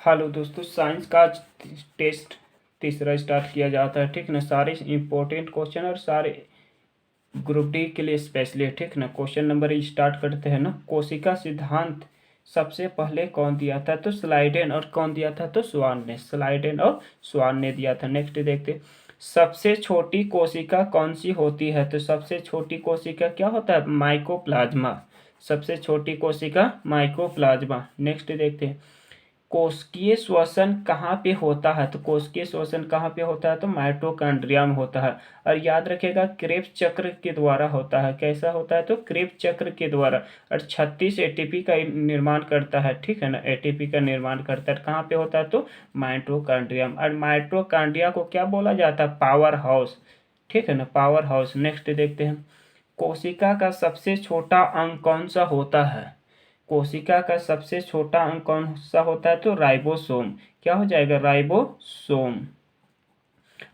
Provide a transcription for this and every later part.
Hello दोस्तों, science का आज टेस्ट तीसरा स्टार्ट किया जाता है। ठीक ना, सारे इंपॉर्टेंट क्वेश्चन और सारे ग्रुप डी के लिए स्पेशली। ठीक ना, क्वेश्चन नंबर स्टार्ट करते हैं ना। कोशिका सिद्धांत सबसे पहले कौन दिया था? तो स्लाइडेन। और कौन दिया था? तो स्वान ने। स्लाइडेन और स्वान ने दिया था। नेक्स्ट देखते, सबसे छोटी कोशिका कौन सी होती है? तो सबसे छोटी कोशिका क्या होता है? माइकोप्लाज्मा। सबसे छोटी कोशिका माइकोप्लाज्मा। नेक्स्ट देखते हैं, कोशिकीय श्वसन कहाँ पे होता है? तो कोशिकीय श्वसन कहाँ पे होता है? तो माइटोकॉन्ड्रिया में होता है। और याद रखेगा, क्रेब्स चक्र के द्वारा होता है। कैसा होता है? तो क्रेब्स चक्र के द्वारा। और 36 एटीपी का निर्माण करता है। ठीक है ना, एटीपी का निर्माण करता है। कहाँ पे होता है? तो माइटोकॉन्ड्रिया। और माइटोकॉन्ड्रिया को क्या बोला जाता है? Power house. ठीक है ना, पावर हाउस। नेक्स्ट देखते हैं, कोशिका का सबसे छोटा अंग कौन सा होता है? कोशिका का सबसे छोटा अंग कौन सा होता है? तो राइबोसोम। क्या हो जाएगा? राइबोसोम।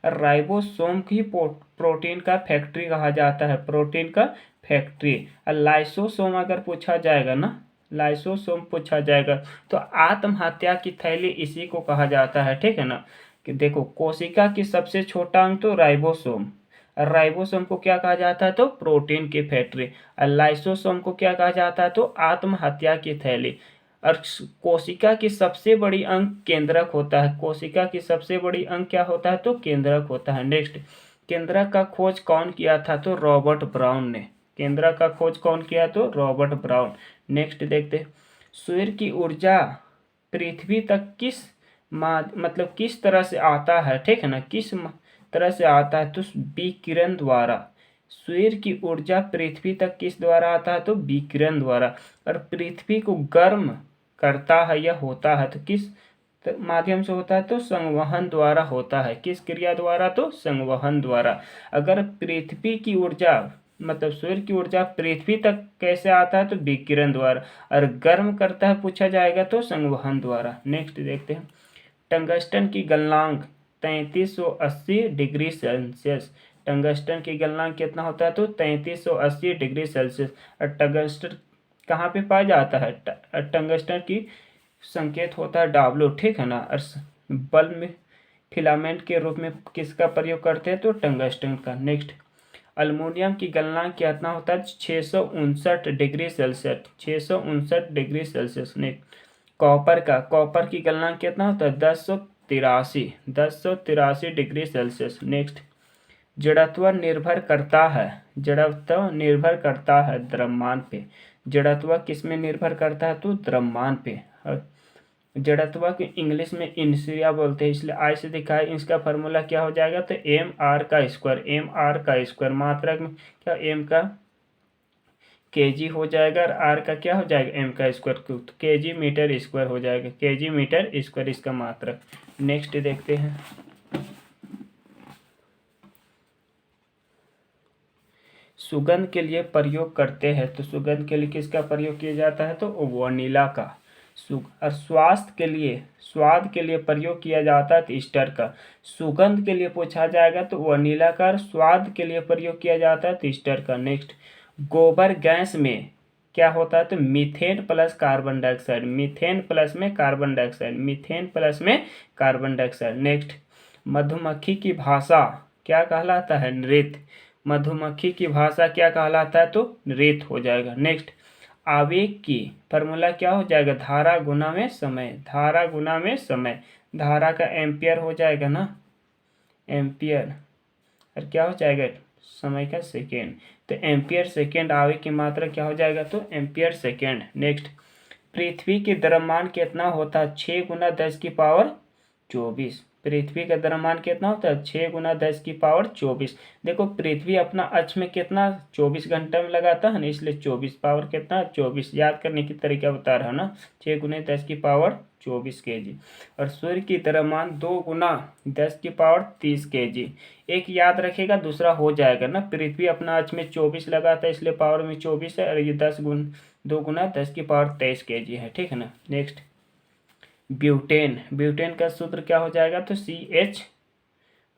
राइबोसोम की प्रोटीन का फैक्ट्री कहा जाता है। प्रोटीन का फैक्ट्री। और लाइसोसोम अगर पूछा जाएगा ना, लाइसोसोम पूछा जाएगा तो आत्महत्या की थैली इसी को कहा जाता है। ठीक है ना, कि देखो, कोशिका की सबसे छोटा अंग तो राइबोसोम। राइबोसोम को क्या कहा जाता है? तो प्रोटीन की फैक्ट्री। और लाइसोसोम को क्या कहा जाता है? तो आत्महत्या की थैली। और कोशिका की सबसे बड़ी अंग केंद्रक होता है। कोशिका की सबसे बड़ी अंग क्या होता है? तो केंद्रक होता है। नेक्स्ट, केंद्रक का खोज कौन किया था? तो रॉबर्ट ब्राउन ने। केंद्रक का खोज कौन किया? तो रॉबर्ट ब्राउन। नेक्स्ट देखते, सूर्य की ऊर्जा पृथ्वी तक किस मतलब किस तरह से आता है? ठीक है ना, किस तरह से आता है? तो विकिरण द्वारा। सूर्य की ऊर्जा पृथ्वी तक किस द्वारा आता है? तो विकिरण द्वारा। और पृथ्वी को गर्म करता है या होता है तो किस माध्यम से होता है? तो संवहन द्वारा होता है। किस क्रिया द्वारा? तो संवहन द्वारा। अगर पृथ्वी की ऊर्जा मतलब सूर्य की ऊर्जा पृथ्वी तक कैसे आता है? तो विकिरण द्वारा। और गर्म करता है पूछा जाएगा तो संवहन द्वारा। नेक्स्ट देखते हैं, टंगस्टन की गलनांक 3380 डिग्री सेल्सियस। टंगस्टन की गलनांक कितना होता है? तो 3380 डिग्री सेल्सियस। और टंगस्टन कहाँ पे पाया जाता है? टंगस्टन की संकेत होता है डब्ल्यू। ठीक है ना। और बल्ब में फिलामेंट के रूप में किसका प्रयोग करते हैं? तो टंगस्टन का। नेक्स्ट, अल्मोनियम की गलनांक कितना होता है? 659 degree Celsius. 659 degree Celsius. Next, copper की गलनांक कितना होता है? 1083 डिग्री सेल्सियस। नेक्स्ट, जड़त्व निर्भर करता है। जड़त्व निर्भर करता है द्रव्यमान पे। जड़त्व किस में निर्भर करता है? तो द्रव्यमान पे। और जड़त्व को इंग्लिश में इनर्शिया बोलते हैं, इसलिए आई से दिखाए। इसका फार्मूला क्या हो जाएगा? तो एम आर का स्क्वायर। एम आर का स्क्वायर मात्रक में क्या? एम का केजी हो जाएगा और आर का क्या हो जाएगा? एम का स्क्वायर। तो केजी मीटर स्क्वायर हो जाएगा। केजी मीटर स्क्वायर इसका मात्रक। नेक्स्ट देखते हैं, सुगंध के लिए प्रयोग करते हैं। तो सुगंध के लिए किसका प्रयोग किया जाता है? तो वनीला का। और स्वाद के लिए प्रयोग किया जाता है ईस्टर का। सुगंध के लिए पूछा जाएगा तो वनीला का। और स्वाद के लिए प्रयोग किया जाता है ईस्टर का। नेक्स्ट, गोबर गैस में क्या होता है? तो methane plus carbon dioxide. Methane plus में कार्बन डाइऑक्साइड। मीथेन प्लस में कार्बन डाइऑक्साइड। नेक्स्ट, मधुमक्खी की भाषा क्या कहलाता है? नृत्य। मधुमक्खी की भाषा क्या कहलाता है? तो नृत्य हो जाएगा। नेक्स्ट, आवेग की फॉर्मूला क्या हो जाएगा? धारा गुना में समय। धारा गुना में समय। धारा का एम्पियर हो जाएगा ना, एम्पियर। और क्या हो जाएगा? समय का सेकेंड। तो एम्पियर सेकेंड। आवेग की मात्रा क्या हो जाएगा? तो एम्पियर सेकेंड। नेक्स्ट, पृथ्वी के द्रव्यमान कितना होता है? 6 गुना 10 की पावर 24। पृथ्वी का द्रव्यमान कितना होता है? 6 गुना 10 की पावर 24। देखो, पृथ्वी अपना अक्ष में कितना 24 घंटे में लगाता है ना, इसलिए 24 पावर कितना 24। याद करने की तरीका बता रहा है ना, 6 गुना 10 की पावर 24 kg। और सूर्य की द्रव्यमान 2 गुना 10 की पावर 30 kg। एक याद रखेगा, दूसरा हो जाएगा ना। पृथ्वी अपना अक्ष में 24 लगाता है, इसलिए पावर में 24 है। और ये 2 गुना 10 की पावर 23 kg है। ठीक है ना। Next, butane. ब्यूटेन का सूत्र क्या हो जाएगा? तो CH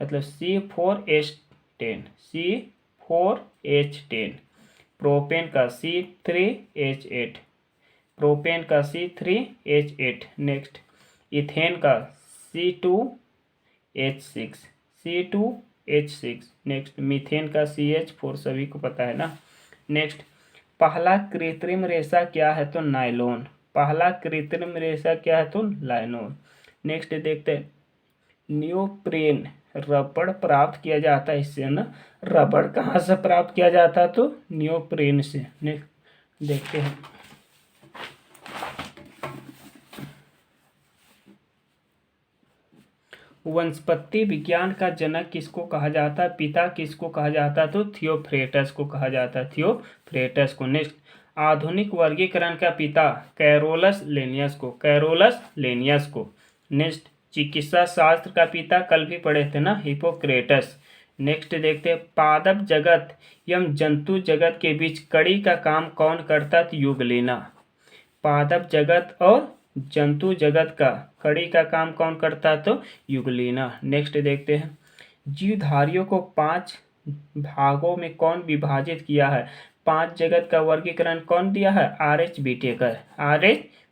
मतलब C4H10। C4H10। प्रोपेन का C3H8। प्रोपेन का C3H8। नेक्स्ट, इथेन का C2H6। नेक्स्ट मीथेन का CH4, सभी को पता है ना। नेक्स्ट पहला कृत्रिम रेशा क्या है तो नायलॉन। पहला कृत्रिम रेशा क्या है तो नायलॉन। नेक्स्ट देखते हैं नियोप्रेन, रबड़ प्राप्त किया जाता है इससे ना। रबड़ कहाँ से प्राप्त किया जाता है तो नियोप्रेन से। नेक्स्ट देखते हैं वनस्पति विज्ञान का जनक किसको कहा जाता है, पिता किसको कहा जाता है तो थियोफ्रेटस को कहा जाता है, थियोफ्रेटस को। नेक्स्ट आधुनिक वर्गीकरण का पिता कैरोलस लेनियस को। नेक्स्ट चिकित्सा शास्त्र का पिता कल भी पढ़े थे ना, हिपोक्रेटस। नेक्स्ट देखते हैं पादप जगत एवं जंतु जगत के बीच कड़ी का काम कौन करता है, युगलेना। पादप जगत और जंतु जगत का कड़ी का काम कौन करता है तो युगलेना। नेक्स्ट देखते हैं जीवधारियों को 5 भागों में कौन विभाजित किया है। 5 जगत का वर्गीकरण कौन दिया है, R.H.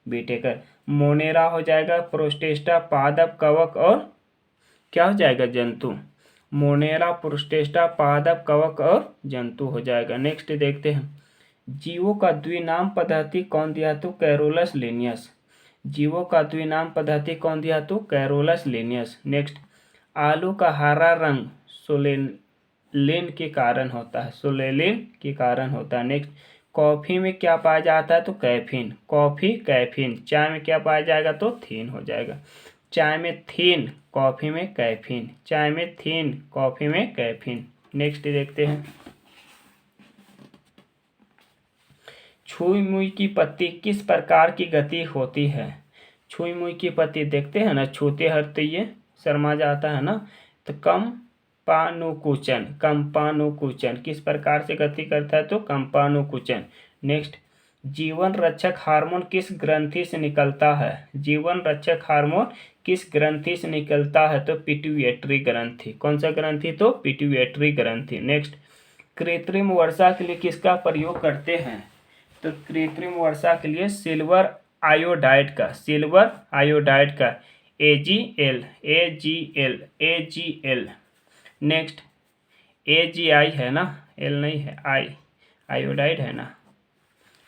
बीटेकर। मोनेरा हो जाएगा, प्रोस्टेस्टा, पादप, कवक और क्या हो जाएगा, जंतु। मोनेरा, प्रोस्टेस्टा, पादप, कवक और जंतु हो जाएगा। नेक्स्ट देखते हैं जीवों का द्विनाम पद्धति कौन दिया तो कैरोलस लेनियस। जीवों का द्विनाम पद्धति कौन दिया तो कैरोलस लेनियस। नेक्स्ट आलू का हरा रंग सोलेलिन के कारण होता है, नेक्स्ट कॉफ़ी में क्या पाया जाता है तो कैफीन, कैफीन। चाय में क्या पाया जाएगा तो थीन हो जाएगा। चाय में थीन, कॉफ़ी में कैफीन। नेक्स्ट देखते हैं छुई मुई की पत्ती किस प्रकार की गति होती है। छुई मुई की पत्ती देखते हैं ना, छूते हर तो ये शर्मा जाता है ना, तो कंपानुकुचन किस प्रकार से गति करता है तो कंपानुकुचन। नेक्स्ट जीवन रक्षक हार्मोन किस ग्रंथि से निकलता है। जीवन रक्षक हार्मोन किस ग्रंथि से निकलता है तो पिट्यूटरी ग्रंथि। कौन सा ग्रंथि तो पिट्यूटरी ग्रंथि। नेक्स्ट कृत्रिम वर्षा के लिए किसका प्रयोग करते हैं तो कृत्रिम वर्षा के लिए सिल्वर आयोडाइड का AgL। नेक्स्ट AgI है ना, L नहीं है, आयोडाइड है ना।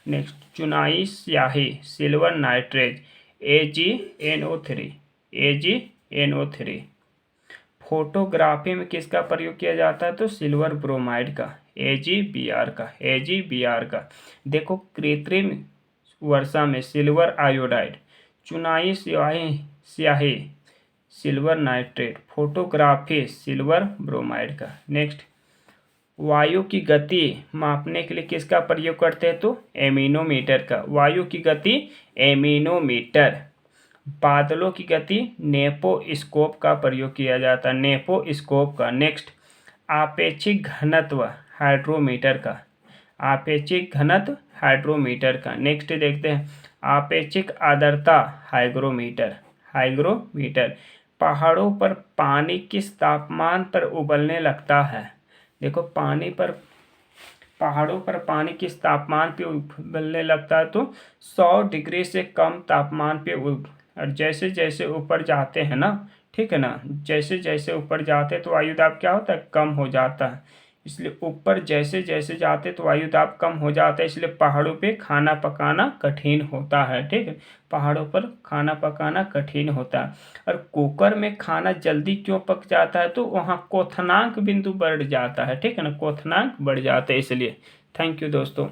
नेक्स्ट चुनाई स्याही सिल्वर नाइट्रेज AgNO3। फोटोग्राफी में किसका प्रयोग किया जाता है तो सिल्वर ब्रोमाइड का AgBr का। देखो कृत्रिम वर्षा में सिल्वर आयोडाइड, चुनाई स्याही silver nitrate, photography silver bromide का। नेक्स्ट वायु की गति मापने के लिए किसका प्रयोग करते हैं तो एमिनोमीटर का। वायु की गति एमिनोमीटर। बादलों की गति नेपोस्कोप का प्रयोग किया जाता है, नेपोस्कोप का। नेक्स्ट आपेक्षिक घनत्व हाइड्रोमीटर का। नेक्स्ट देखते हैं आपेक्षिक आर्द्रता हाइग्रोमीटर। पहाड़ों पर पानी किस तापमान पर उबलने लगता है। देखो पहाड़ों पर पानी किस तापमान पे उबलने लगता है तो 100 डिग्री से कम तापमान पे और जैसे जैसे ऊपर जाते हैं ना, ठीक है ना, जैसे जैसे ऊपर जाते तो वायुदाब क्या होता है, कम हो जाता है। इसलिए ऊपर जैसे जैसे जाते तो वायुदाब कम हो जाता है, इसलिए पहाड़ों पे खाना पकाना कठिन होता है। ठीक है, पहाड़ों पर खाना पकाना कठिन होता है। और कुकर में खाना जल्दी क्यों पक जाता है तो वहाँ क्वथनांक बिंदु बढ़ जाता है। ठीक है ना, क्वथनांक बढ़ जाता है इसलिए। थैंक यू दोस्तों।